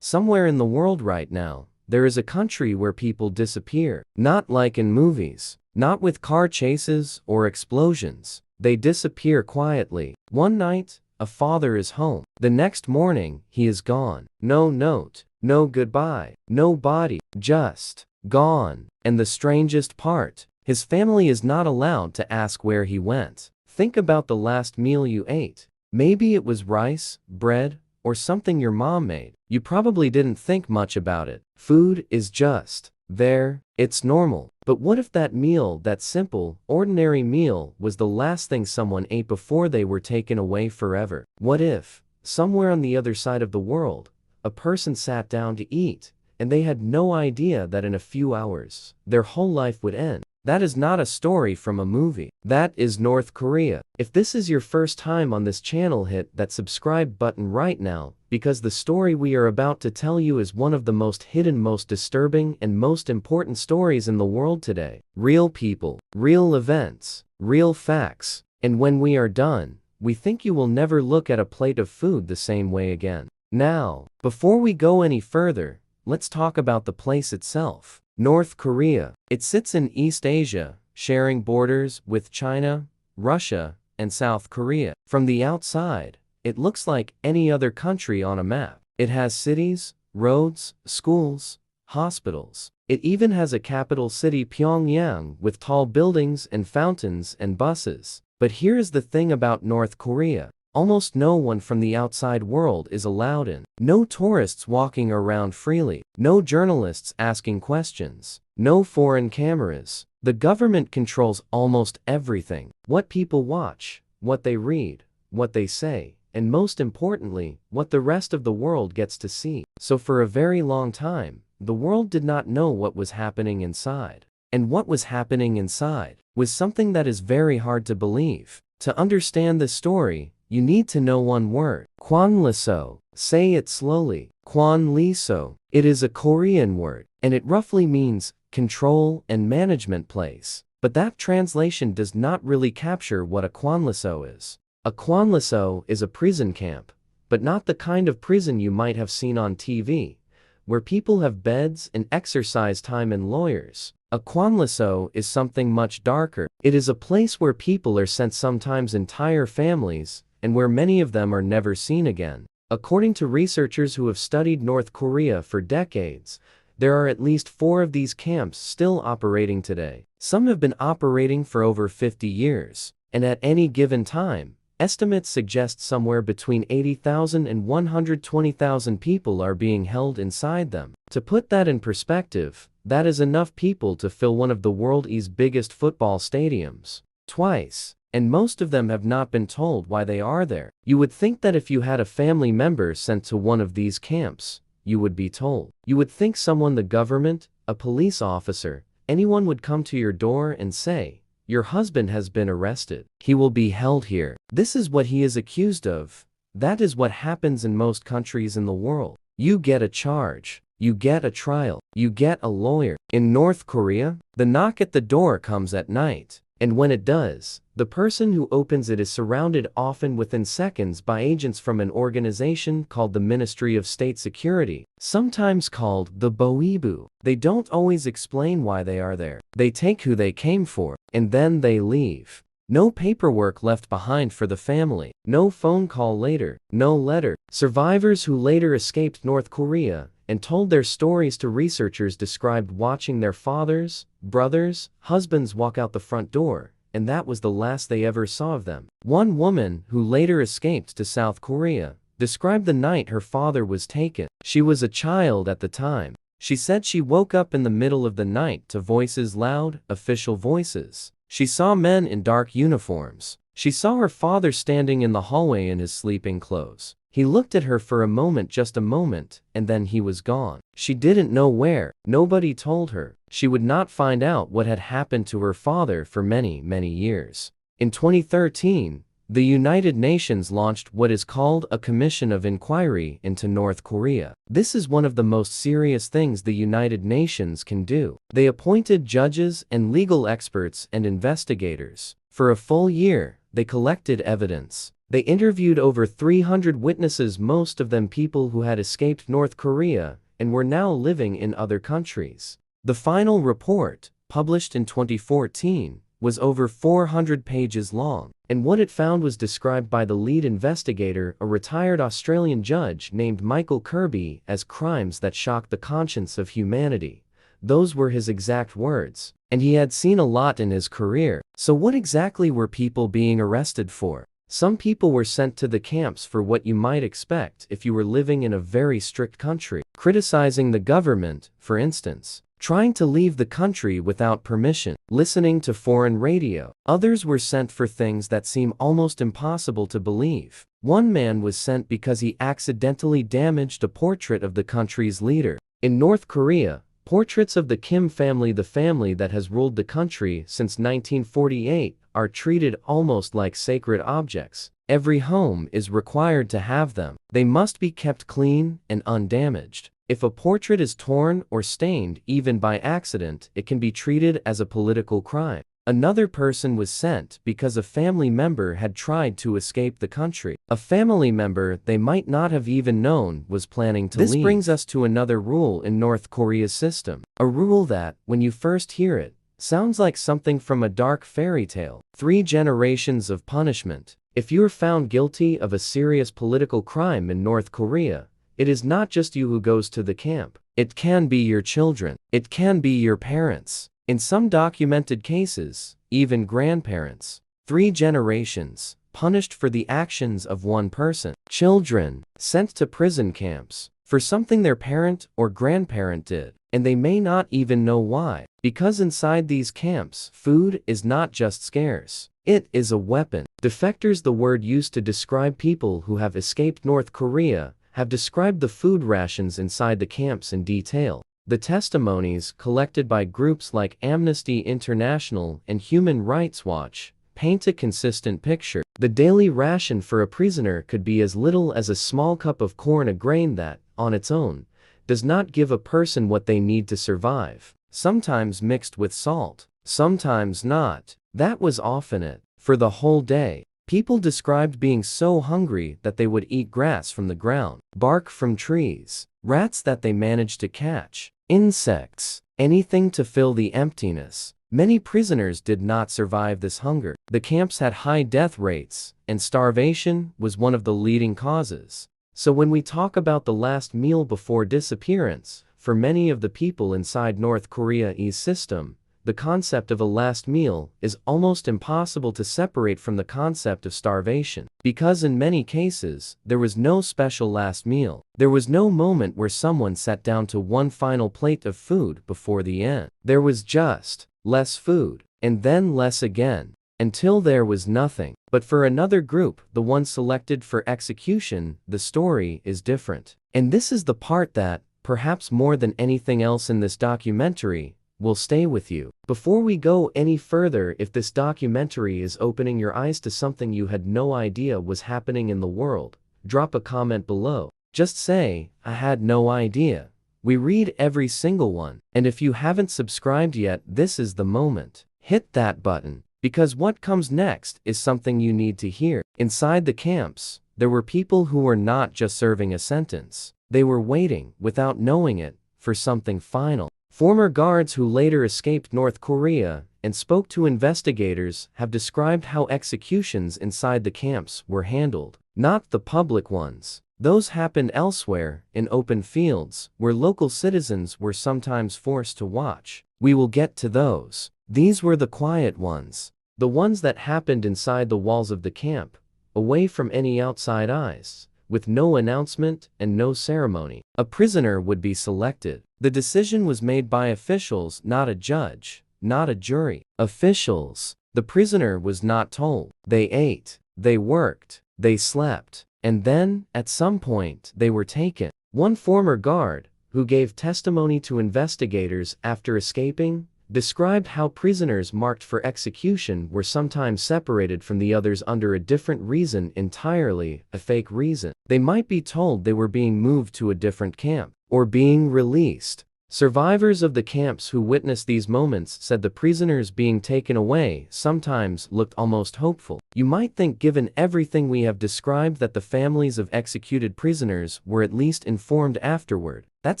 Somewhere in the world right now, there is a country where people disappear. Not like in movies. Not with car chases or explosions. They disappear quietly. One night, a father is home. The next morning, he is gone. No note, no goodbye, no body, just gone. And the strangest part, his family is not allowed to ask where he went. Think about the last meal you ate. Maybe it was rice, bread, or something your mom made. You probably didn't think much about it. Food is just there, it's normal. But what if that meal, that simple, ordinary meal, was the last thing someone ate before they were taken away forever? What if, somewhere on the other side of the world, a person sat down to eat, and they had no idea that in a few hours, their whole life would end? That is not a story from a movie. That is North Korea. If this is your first time on this channel, hit that subscribe button right now, because the story we are about to tell you is one of the most hidden, most disturbing, and most important stories in the world today. Real people, real events, real facts. And when we are done, we think you will never look at a plate of food the same way again. Now, before we go any further, let's talk about the place itself. North Korea. It sits in East Asia, sharing borders with China, Russia, and South Korea. From the outside, it looks like any other country on a map. It has cities, roads, schools, hospitals. It even has a capital city, Pyongyang, with tall buildings and fountains and buses. But here is the thing about North Korea. Almost no one from the outside world is allowed in. No tourists walking around freely. No journalists asking questions. No foreign cameras. The government controls almost everything. What people watch, what they read, what they say, and most importantly, what the rest of the world gets to see. So for a very long time, the world did not know what was happening inside. And what was happening inside was something that is very hard to believe. To understand this story, you need to know one word. Kwanliso. Say it slowly. Kwanliso. It is a Korean word, and it roughly means control and management place. But that translation does not really capture what a Kwanliso is. A Kwanliso is a prison camp, but not the kind of prison you might have seen on TV, where people have beds and exercise time and lawyers. A Kwanliso is something much darker. It is a place where people are sent, sometimes entire families, and where many of them are never seen again. According to researchers who have studied North Korea for decades, there are at least 4 of these camps still operating today. Some have been operating for over 50 years, and at any given time, estimates suggest somewhere between 80,000 and 120,000 people are being held inside them. To put that in perspective, that is enough people to fill one of the world's biggest football stadiums twice. And most of them have not been told why they are there. You would think that if you had a family member sent to one of these camps, you would be told. You would think someone, the government, a police officer, anyone would come to your door and say, "Your husband has been arrested. He will be held here. This is what he is accused of." That is what happens in most countries in the world. You get a charge. You get a trial. You get a lawyer. In North Korea, the knock at the door comes at night. And when it does, the person who opens it is surrounded often within seconds by agents from an organization called the Ministry of State Security, sometimes called the Boibu. They don't always explain why they are there. They take who they came for, and then they leave. No paperwork left behind for the family. No phone call later. No letter. Survivors who later escaped North Korea and told their stories to researchers described watching their fathers, brothers, husbands walk out the front door, and that was the last they ever saw of them. One woman, who later escaped to South Korea, described the night her father was taken. She was a child at the time. She said she woke up in the middle of the night to voices, loud, official voices. She saw men in dark uniforms. She saw her father standing in the hallway in his sleeping clothes. He looked at her for a moment, just a moment, and then he was gone. She didn't know where. Nobody told her. She would not find out what had happened to her father for many, many years. In 2013, the United Nations launched what is called a Commission of Inquiry into North Korea. This is one of the most serious things the United Nations can do. They appointed judges and legal experts and investigators. For a full year, they collected evidence. They interviewed over 300 witnesses, most of them people who had escaped North Korea and were now living in other countries. The final report, published in 2014, was over 400 pages long, and what it found was described by the lead investigator, a retired Australian judge named Michael Kirby, as crimes that shocked the conscience of humanity. Those were his exact words, and he had seen a lot in his career. So what exactly were people being arrested for? Some people were sent to the camps for what you might expect if you were living in a very strict country. Criticizing the government, for instance. Trying to leave the country without permission. Listening to foreign radio. Others were sent for things that seem almost impossible to believe. One man was sent because he accidentally damaged a portrait of the country's leader. In North Korea, portraits of the Kim family, the family that has ruled the country since 1948, are treated almost like sacred objects. Every home is required to have them. They must be kept clean and undamaged. If a portrait is torn or stained, even by accident, it can be treated as a political crime. Another person was sent because a family member had tried to escape the country. A family member they might not have even known was planning to leave. This brings us to another rule in North Korea's system. A rule that, when you first hear it, sounds like something from a dark fairy tale. 3 generations of punishment. If you are found guilty of a serious political crime in North Korea, it is not just you who goes to the camp. It can be your children. It can be your parents. In some documented cases, even grandparents. 3 generations, punished for the actions of one person. Children, sent to prison camps, for something their parent or grandparent did, and they may not even know why. Because inside these camps, food is not just scarce. It is a weapon. Defectors, the word used to describe people who have escaped North Korea, have described the food rations inside the camps in detail. The testimonies collected by groups like Amnesty International and Human Rights Watch paint a consistent picture. The daily ration for a prisoner could be as little as a small cup of corn, a grain that, on its own, does not give a person what they need to survive. Sometimes mixed with salt, sometimes not. That was often it. For the whole day. People described being so hungry that they would eat grass from the ground, bark from trees, rats that they managed to catch, insects, anything to fill the emptiness. Many prisoners did not survive this hunger. The camps had high death rates, and starvation was one of the leading causes. So when we talk about the last meal before disappearance, for many of the people inside North Korea's system, the concept of a last meal is almost impossible to separate from the concept of starvation. Because in many cases, there was no special last meal. There was no moment where someone sat down to one final plate of food before the end. There was just less food, and then less again, until there was nothing. But for another group, the one selected for execution, the story is different. And this is the part that, perhaps more than anything else in this documentary, will stay with you. Before we go any further, if this documentary is opening your eyes to something you had no idea was happening in the world, drop a comment below. Just say, I had no idea. We read every single one. And if you haven't subscribed yet, this is the moment. Hit that button, because what comes next is something you need to hear. Inside the camps, there were people who were not just serving a sentence. They were waiting, without knowing it, for something final. Former guards who later escaped North Korea and spoke to investigators have described how executions inside the camps were handled. Not the public ones. Those happened elsewhere, in open fields, where local citizens were sometimes forced to watch. We will get to those. These were the quiet ones. The ones that happened inside the walls of the camp, away from any outside eyes, with no announcement and no ceremony. A prisoner would be selected. The decision was made by officials, not a judge, not a jury. Officials. The prisoner was not told. They ate, they worked, they slept, and then, at some point, they were taken. One former guard, who gave testimony to investigators after escaping, described how prisoners marked for execution were sometimes separated from the others under a different reason entirely, a fake reason. They might be told they were being moved to a different camp, or being released. Survivors of the camps who witnessed these moments said the prisoners being taken away sometimes looked almost hopeful. You might think, given everything we have described, that the families of executed prisoners were at least informed afterward, that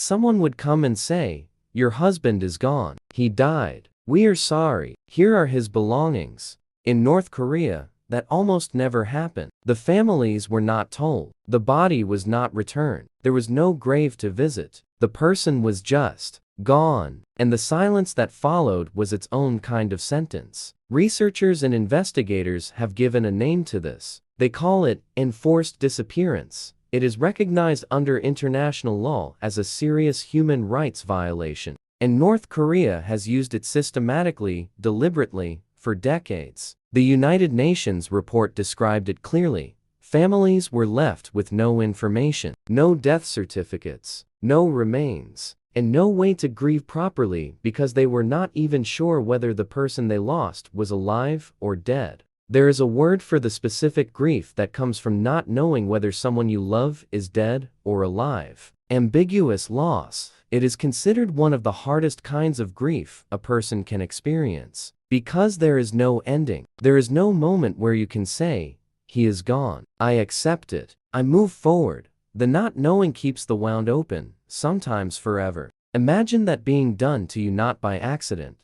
someone would come and say, "Your husband is gone. He died. We are sorry. Here are his belongings." In North Korea, that almost never happened. The families were not told. The body was not returned. There was no grave to visit. The person was just gone, and the silence that followed was its own kind of sentence. Researchers and investigators have given a name to this. They call it enforced disappearance. It is recognized under international law as a serious human rights violation, and North Korea has used it systematically, deliberately, for decades. The United Nations report described it clearly. Families were left with no information, no death certificates, no remains, and no way to grieve properly because they were not even sure whether the person they lost was alive or dead. There is a word for the specific grief that comes from not knowing whether someone you love is dead or alive. Ambiguous loss. It is considered one of the hardest kinds of grief a person can experience. Because there is no ending. There is no moment where you can say, "He is gone. I accept it. I move forward." The not knowing keeps the wound open, sometimes forever. Imagine that being done to you not by accident,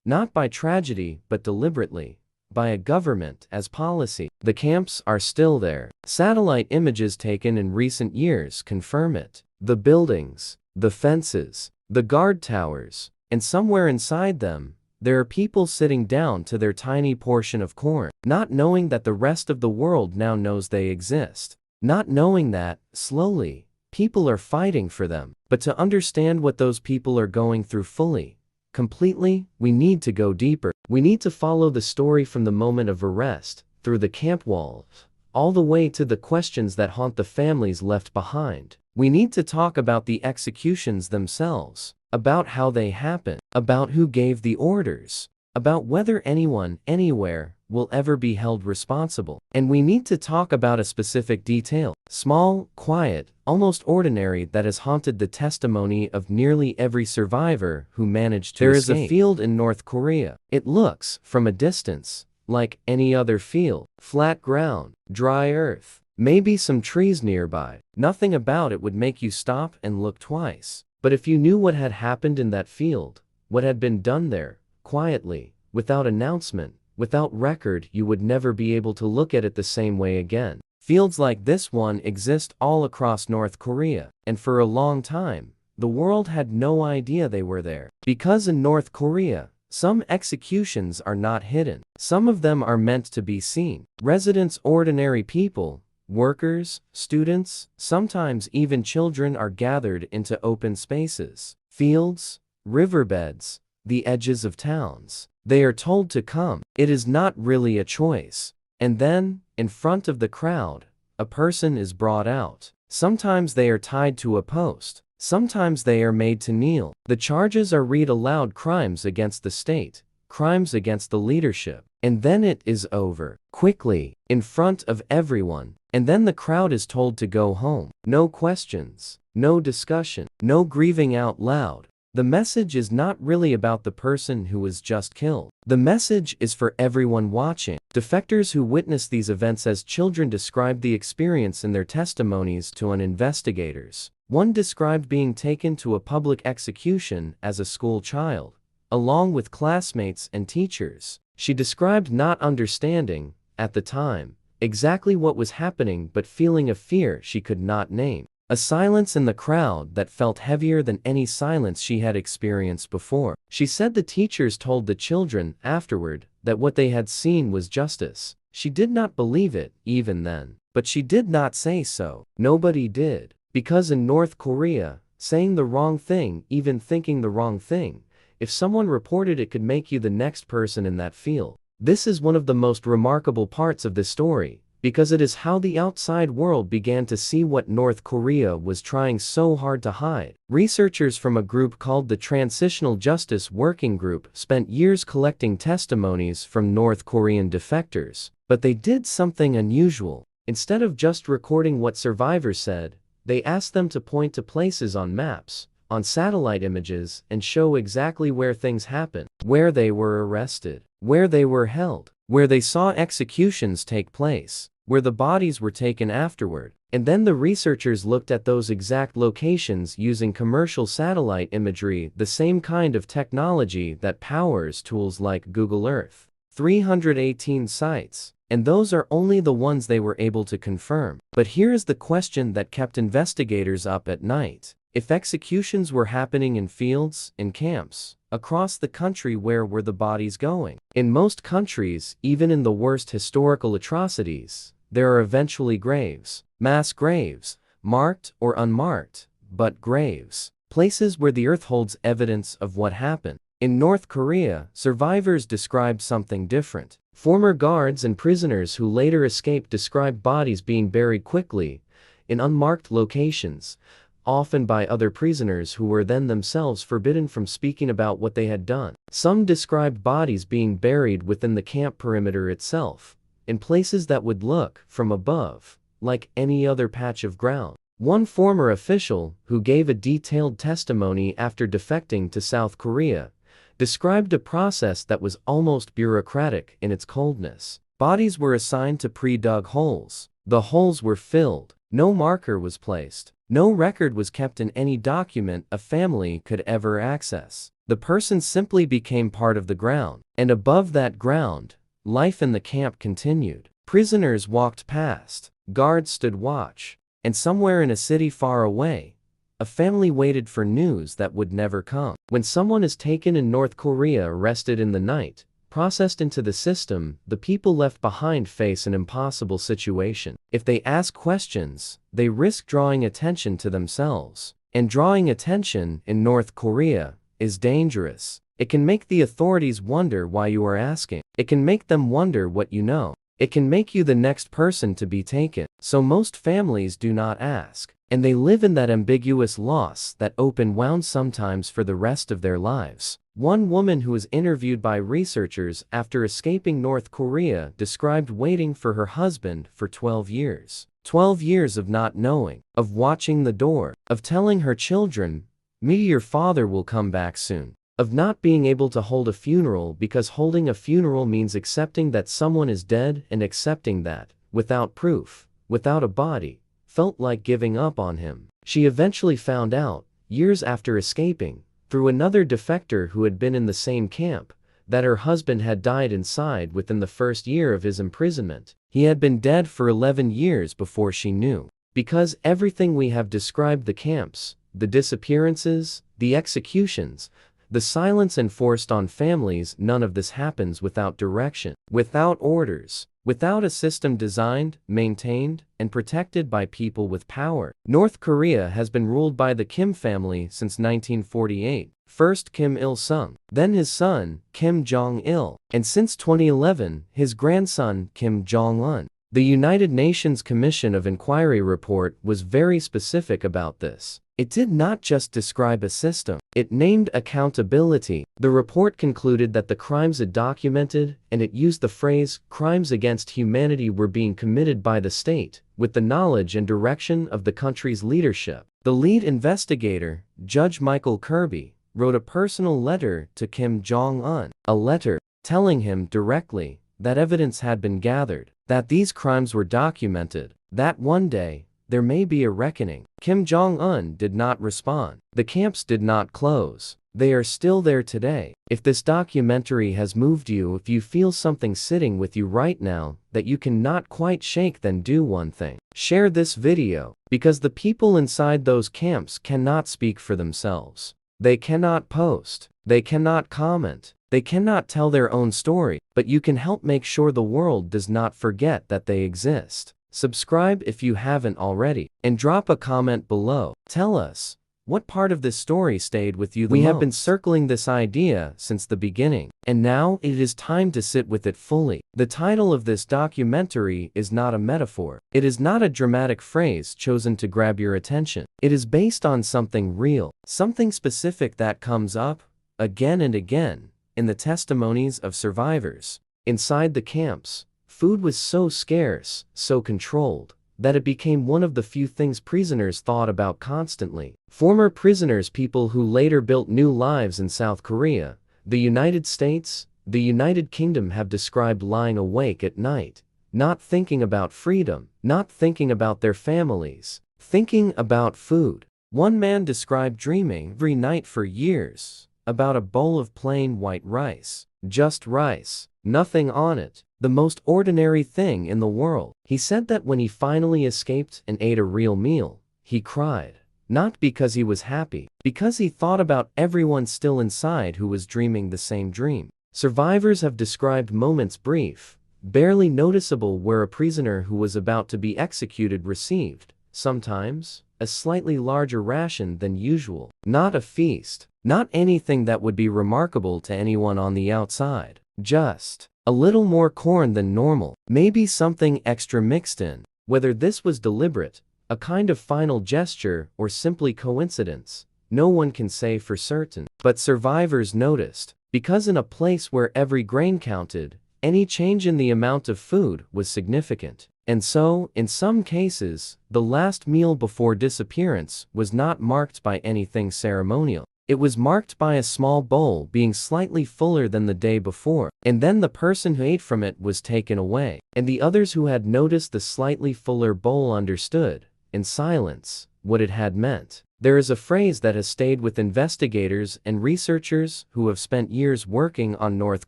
not by tragedy, but deliberately, by a government as policy. The camps are still there. Satellite images taken in recent years confirm it. The buildings, the fences, the guard towers, and somewhere inside them, there are people sitting down to their tiny portion of corn, not knowing that the rest of the world now knows they exist. Not knowing that, slowly, people are fighting for them. But to understand what those people are going through fully, completely, we need to go deeper. We need to follow the story from the moment of arrest, through the camp walls, all the way to the questions that haunt the families left behind. We need to talk about the executions themselves, about how they happened, about who gave the orders, about whether anyone, anywhere, will ever be held responsible. And we need to talk about a specific detail, small, quiet, almost ordinary, that has haunted the testimony of nearly every survivor who managed to escape. There is a field in North Korea. It looks, from a distance, like any other field. Flat ground, dry earth, maybe some trees nearby. Nothing about it would make you stop and look twice. But if you knew what had happened in that field, what had been done there, quietly, without announcement, without record, you would never be able to look at it the same way again. Fields like this one exist all across North Korea, and for a long time, the world had no idea they were there. Because in North Korea, some executions are not hidden. Some of them are meant to be seen. Residents, ordinary people, workers, students, sometimes even children are gathered into open spaces, fields, riverbeds, the edges of towns. They are told to come. It is not really a choice. And then, in front of the crowd, a person is brought out. Sometimes they are tied to a post. Sometimes they are made to kneel. The charges are read aloud: crimes against the state, crimes against the leadership. And then it is over. Quickly, in front of everyone. And then the crowd is told to go home. No questions, no discussion, no grieving out loud. The message is not really about the person who was just killed. The message is for everyone watching. Defectors who witnessed these events as children described the experience in their testimonies to investigators. One described being taken to a public execution as a school child, along with classmates and teachers. She described not understanding, at the time, exactly what was happening, but feeling a fear she could not name. A silence in the crowd that felt heavier than any silence she had experienced before. She said the teachers told the children, afterward, that what they had seen was justice. She did not believe it, even then. But she did not say so. Nobody did. Because in North Korea, saying the wrong thing, even thinking the wrong thing, if someone reported it, could make you the next person in that field. This is one of the most remarkable parts of this story, because it is how the outside world began to see what North Korea was trying so hard to hide. Researchers from a group called the Transitional Justice Working Group spent years collecting testimonies from North Korean defectors. But they did something unusual. Instead of just recording what survivors said, they asked them to point to places on maps, on satellite images and show exactly where things happened, where they were arrested, where they were held, where they saw executions take place, where the bodies were taken afterward. And then the researchers looked at those exact locations using commercial satellite imagery, the same kind of technology that powers tools like Google Earth. 318 sites. And those are only the ones they were able to confirm. But here is the question that kept investigators up at night. If executions were happening in fields, in camps, across the country, where were the bodies going? In most countries, even in the worst historical atrocities, there are eventually graves, mass graves, marked or unmarked, but graves, places where the earth holds evidence of what happened. In North Korea, survivors described something different. Former guards and prisoners who later escaped described bodies being buried quickly, in unmarked locations, often by other prisoners who were then themselves forbidden from speaking about what they had done. Some described bodies being buried within the camp perimeter itself, in places that would look, from above, like any other patch of ground. One former official, who gave a detailed testimony after defecting to South Korea, described a process that was almost bureaucratic in its coldness. Bodies were assigned to pre-dug holes. The holes were filled. No marker was placed. No record was kept in any document a family could ever access. The person simply became part of the ground. And above that ground, life in the camp continued. Prisoners walked past. Guards stood watch. And somewhere in a city far away, a family waited for news that would never come. When someone is taken in North Korea, arrested in the night, processed into the system, the people left behind face an impossible situation. If they ask questions, they risk drawing attention to themselves. And drawing attention in North Korea is dangerous. It can make the authorities wonder why you are asking. It can make them wonder what you know. It can make you the next person to be taken. So most families do not ask. And they live in that ambiguous loss, that open wound sometimes for the rest of their lives. One woman who was interviewed by researchers after escaping North Korea described waiting for her husband for 12 years. 12 years of not knowing, of watching the door, of telling her children, "Maybe your father will come back soon." Of not being able to hold a funeral because holding a funeral means accepting that someone is dead, and accepting that, without proof, without a body, felt like giving up on him. She eventually found out, years after escaping, through another defector who had been in the same camp, that her husband had died inside within the first year of his imprisonment. He had been dead for 11 years before she knew. Because everything we have described, the camps, the disappearances, the executions, the silence enforced on families, none of this happens without direction, without orders, without a system designed, maintained, and protected by people with power. North Korea has been ruled by the Kim family since 1948. First Kim Il-sung, then his son, Kim Jong-il, and since 2011, his grandson, Kim Jong-un. The United Nations Commission of Inquiry report was very specific about this. It did not just describe a system, it named accountability. The report concluded that the crimes it documented, and it used the phrase, crimes against humanity, were being committed by the state, with the knowledge and direction of the country's leadership. The lead investigator, Judge Michael Kirby, wrote a personal letter to Kim Jong-un, a letter telling him directly that evidence had been gathered, that these crimes were documented, that one day, there may be a reckoning. Kim Jong-un did not respond. The camps did not close. They are still there today. If this documentary has moved you, if you feel something sitting with you right now that you cannot quite shake, then do one thing. Share this video, because the people inside those camps cannot speak for themselves. They cannot post. They cannot comment. They cannot tell their own story, but you can help make sure the world does not forget that they exist. Subscribe if you haven't already, and drop a comment below. Tell us, what part of this story stayed with you the most? We have been circling this idea since the beginning, and now it is time to sit with it fully. The title of this documentary is not a metaphor. It is not a dramatic phrase chosen to grab your attention. It is based on something real, something specific that comes up, again and again, in the testimonies of survivors. Inside the camps, food was so scarce, so controlled, that it became one of the few things prisoners thought about constantly. Former prisoners, people who later built new lives in South Korea, the United States, the United Kingdom, have described lying awake at night, not thinking about freedom, not thinking about their families, thinking about food. One man described dreaming every night for years about a bowl of plain white rice. Just rice, nothing on it, the most ordinary thing in the world. He said that when he finally escaped and ate a real meal, he cried. Not because he was happy, because he thought about everyone still inside who was dreaming the same dream. Survivors have described moments brief, barely noticeable, where a prisoner who was about to be executed received, sometimes, a slightly larger ration than usual. Not a feast, not anything that would be remarkable to anyone on the outside. Just a little more corn than normal, maybe something extra mixed in. Whether this was deliberate, a kind of final gesture, or simply coincidence, no one can say for certain. But survivors noticed, because in a place where every grain counted, any change in the amount of food was significant. And so, in some cases, the last meal before disappearance was not marked by anything ceremonial. It was marked by a small bowl being slightly fuller than the day before, and then the person who ate from it was taken away. And the others who had noticed the slightly fuller bowl understood, in silence, what it had meant. There is a phrase that has stayed with investigators and researchers who have spent years working on North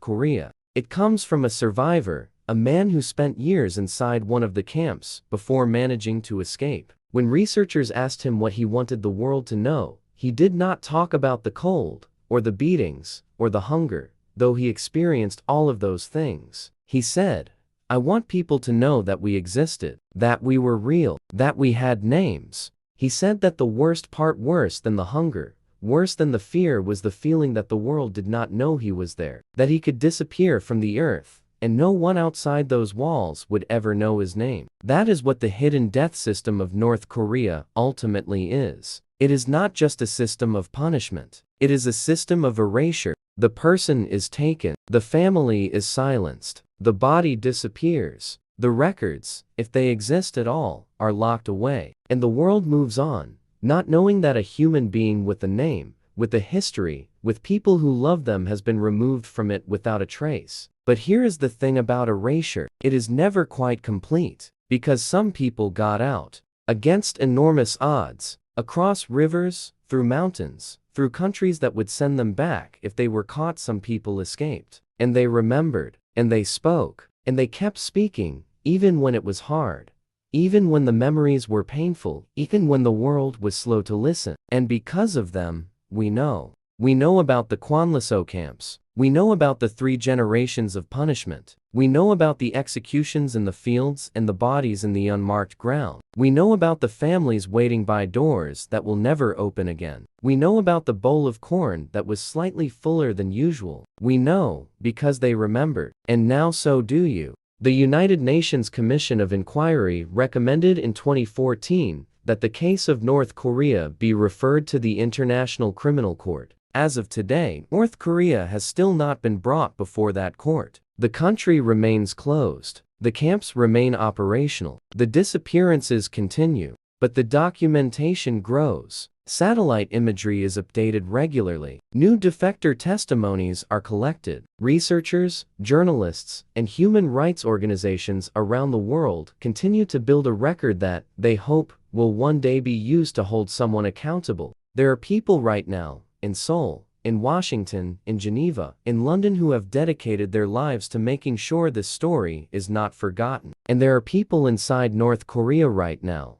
Korea. It comes from a survivor, a man who spent years inside one of the camps before managing to escape. When researchers asked him what he wanted the world to know, he did not talk about the cold, or the beatings, or the hunger, though he experienced all of those things. He said, "I want people to know that we existed, that we were real, that we had names." He said that the worst part, worse than the hunger, worse than the fear, was the feeling that the world did not know he was there, that he could disappear from the earth, and no one outside those walls would ever know his name. That is what the hidden death system of North Korea ultimately is. It is not just a system of punishment. It is a system of erasure. The person is taken. The family is silenced. The body disappears. The records, if they exist at all, are locked away. And the world moves on, not knowing that a human being with a name, with a history, with people who love them, has been removed from it without a trace. But here is the thing about erasure. It is never quite complete, because some people got out, against enormous odds, across rivers, through mountains, through countries that would send them back if they were caught. Some people escaped, and they remembered, and they spoke, and they kept speaking, even when it was hard, even when the memories were painful, even when the world was slow to listen. And because of them, we know. We know about the Kwanlaso camps. We know about the 3 generations of punishment. We know about the executions in the fields and the bodies in the unmarked ground. We know about the families waiting by doors that will never open again. We know about the bowl of corn that was slightly fuller than usual. We know, because they remembered. And now so do you. The United Nations Commission of Inquiry recommended in 2014 that the case of North Korea be referred to the International Criminal Court. As of today, North Korea has still not been brought before that court. The country remains closed. The camps remain operational. The disappearances continue. But the documentation grows. Satellite imagery is updated regularly. New defector testimonies are collected. Researchers, journalists, and human rights organizations around the world continue to build a record that, they hope, will one day be used to hold someone accountable. There are people right now, in Seoul, in Washington, in Geneva, in London, who have dedicated their lives to making sure this story is not forgotten. And there are people inside North Korea right now,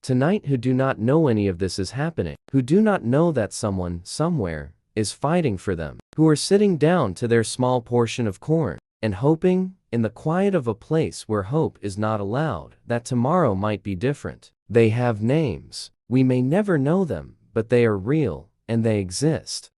tonight, who do not know any of this is happening, who do not know that someone, somewhere, is fighting for them, who are sitting down to their small portion of corn, and hoping, in the quiet of a place where hope is not allowed, that tomorrow might be different. They have names. We may never know them, but they are real, and they exist.